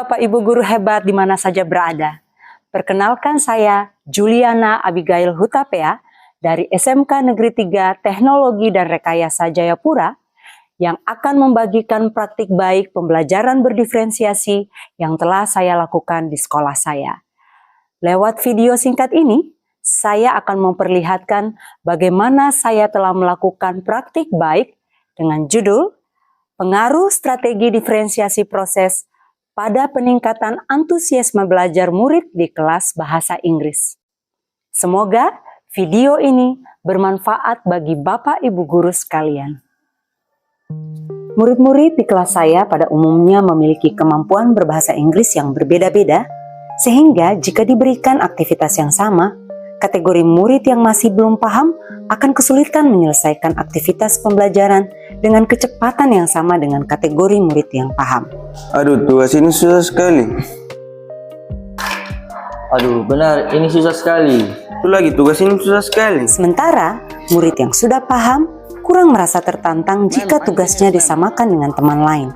Bapak Ibu guru hebat di mana saja berada. Perkenalkan saya Juliana Abigail Hutapea dari SMK Negeri 3 Teknologi dan Rekayasa Jayapura yang akan membagikan praktik baik pembelajaran berdiferensiasi yang telah saya lakukan di sekolah saya. Lewat video singkat ini, saya akan memperlihatkan bagaimana saya telah melakukan praktik baik dengan judul Pengaruh Strategi Diferensiasi Proses pada peningkatan antusiasme belajar murid di kelas bahasa Inggris. Semoga video ini bermanfaat bagi Bapak Ibu guru sekalian. Murid-murid di kelas saya pada umumnya memiliki kemampuan berbahasa Inggris yang berbeda-beda, sehingga jika diberikan aktivitas yang sama, kategori murid yang masih belum paham akan kesulitan menyelesaikan aktivitas pembelajaran dengan kecepatan yang sama dengan kategori murid yang paham. Aduh, tugas ini susah sekali. Aduh, benar, ini susah sekali. Itu lagi, tugas ini susah sekali. Sementara, murid yang sudah paham kurang merasa tertantang jika tugasnya disamakan dengan teman lain.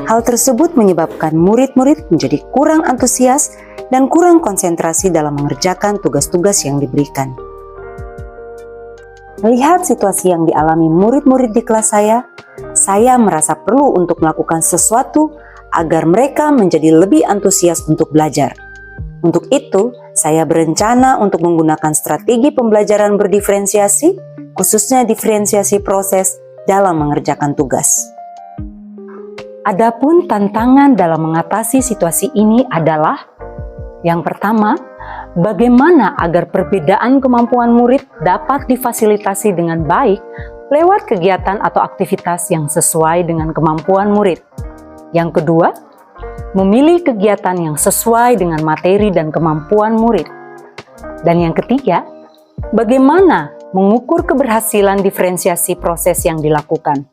Hal tersebut menyebabkan murid-murid menjadi kurang antusias dan kurang konsentrasi dalam mengerjakan tugas-tugas yang diberikan. Melihat situasi yang dialami murid-murid di kelas saya merasa perlu untuk melakukan sesuatu agar mereka menjadi lebih antusias untuk belajar. Untuk itu, saya berencana untuk menggunakan strategi pembelajaran berdiferensiasi, khususnya diferensiasi proses dalam mengerjakan tugas. Adapun tantangan dalam mengatasi situasi ini adalah yang pertama, bagaimana agar perbedaan kemampuan murid dapat difasilitasi dengan baik lewat kegiatan atau aktivitas yang sesuai dengan kemampuan murid. Yang kedua, memilih kegiatan yang sesuai dengan materi dan kemampuan murid. Dan yang ketiga, bagaimana mengukur keberhasilan diferensiasi proses yang dilakukan.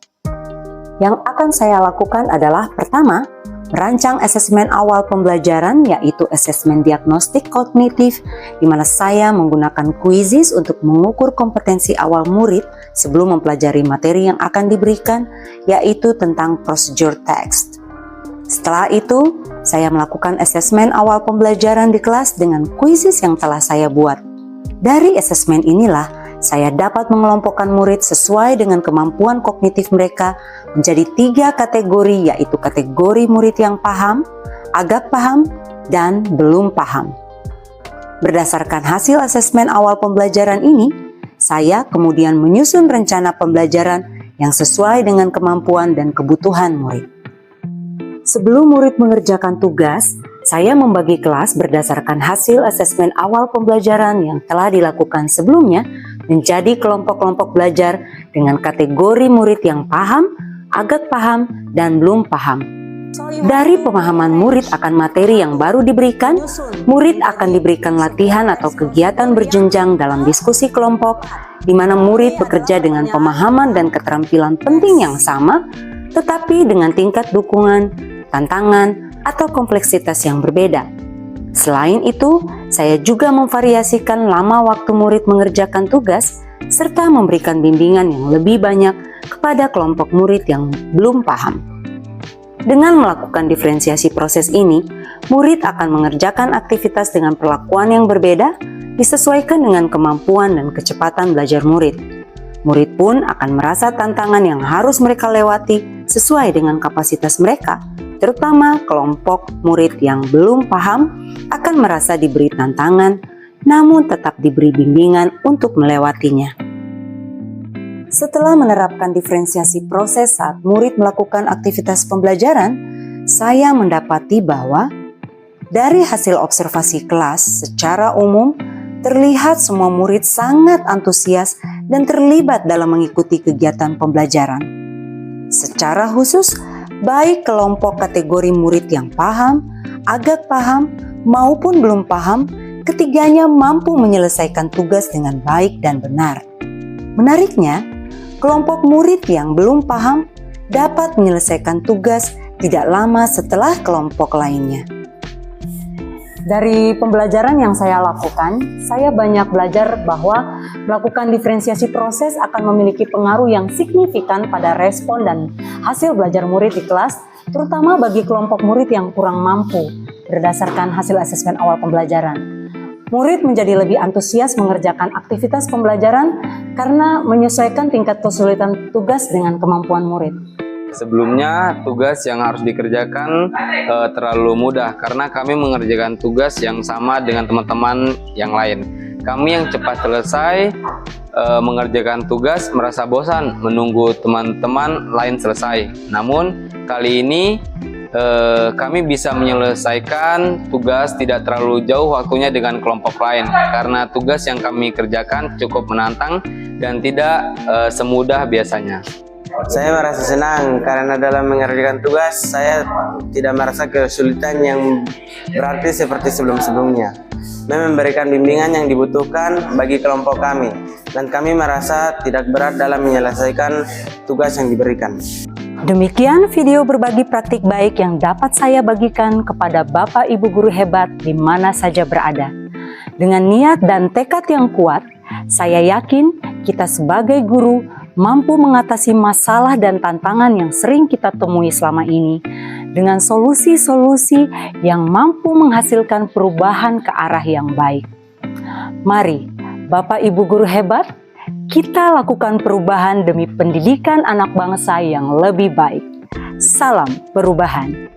Yang akan saya lakukan adalah pertama, merancang asesmen awal pembelajaran yaitu asesmen diagnostik kognitif di mana saya menggunakan quizzes untuk mengukur kompetensi awal murid sebelum mempelajari materi yang akan diberikan yaitu tentang prosedur text. Setelah itu, saya melakukan asesmen awal pembelajaran di kelas dengan quizzes yang telah saya buat. Dari asesmen inilah saya dapat mengelompokkan murid sesuai dengan kemampuan kognitif mereka menjadi 3 kategori yaitu kategori murid yang paham, agak paham, dan belum paham. Berdasarkan hasil asesmen awal pembelajaran ini, saya kemudian menyusun rencana pembelajaran yang sesuai dengan kemampuan dan kebutuhan murid. Sebelum murid mengerjakan tugas, saya membagi kelas berdasarkan hasil asesmen awal pembelajaran yang telah dilakukan sebelumnya menjadi kelompok-kelompok belajar dengan kategori murid yang paham, agak paham, dan belum paham. Dari pemahaman murid akan materi yang baru diberikan, murid akan diberikan latihan atau kegiatan berjenjang dalam diskusi kelompok, di mana murid bekerja dengan pemahaman dan keterampilan penting yang sama, tetapi dengan tingkat dukungan, tantangan, atau kompleksitas yang berbeda. Selain itu, saya juga memvariasikan lama waktu murid mengerjakan tugas, serta memberikan bimbingan yang lebih banyak kepada kelompok murid yang belum paham. Dengan melakukan diferensiasi proses ini, murid akan mengerjakan aktivitas dengan perlakuan yang berbeda, disesuaikan dengan kemampuan dan kecepatan belajar murid. Murid pun akan merasa tantangan yang harus mereka lewati sesuai dengan kapasitas mereka, terutama kelompok murid yang belum paham akan merasa diberi tantangan, namun tetap diberi bimbingan untuk melewatinya. Setelah menerapkan diferensiasi proses saat murid melakukan aktivitas pembelajaran, saya mendapati bahwa dari hasil observasi kelas secara umum, terlihat semua murid sangat antusias dan terlibat dalam mengikuti kegiatan pembelajaran. Secara khusus, baik kelompok kategori murid yang paham, agak paham, maupun belum paham, ketiganya mampu menyelesaikan tugas dengan baik dan benar. Menariknya, kelompok murid yang belum paham dapat menyelesaikan tugas tidak lama setelah kelompok lainnya. Dari pembelajaran yang saya lakukan, saya banyak belajar bahwa melakukan diferensiasi proses akan memiliki pengaruh yang signifikan pada respon dan hasil belajar murid di kelas terutama bagi kelompok murid yang kurang mampu berdasarkan hasil asesmen awal pembelajaran. Murid menjadi lebih antusias mengerjakan aktivitas pembelajaran karena menyesuaikan tingkat kesulitan tugas dengan kemampuan murid. Sebelumnya, tugas yang harus dikerjakan terlalu mudah karena kami mengerjakan tugas yang sama dengan teman-teman yang lain. Kami yang cepat selesai mengerjakan tugas merasa bosan menunggu teman-teman lain selesai. Namun, kali ini kami bisa menyelesaikan tugas tidak terlalu jauh waktunya dengan kelompok lain karena tugas yang kami kerjakan cukup menantang dan tidak semudah biasanya. Saya merasa senang karena dalam mengerjakan tugas saya tidak merasa kesulitan yang berarti seperti sebelum-sebelumnya. Memberikan bimbingan yang dibutuhkan bagi kelompok kami dan kami merasa tidak berat dalam menyelesaikan tugas yang diberikan. Demikian video berbagi praktik baik yang dapat saya bagikan kepada Bapak Ibu guru hebat di mana saja berada. Dengan niat dan tekad yang kuat, saya yakin kita sebagai guru mampu mengatasi masalah dan tantangan yang sering kita temui selama ini dengan solusi-solusi yang mampu menghasilkan perubahan ke arah yang baik. Mari, Bapak Ibu guru hebat, kita lakukan perubahan demi pendidikan anak bangsa yang lebih baik. Salam perubahan.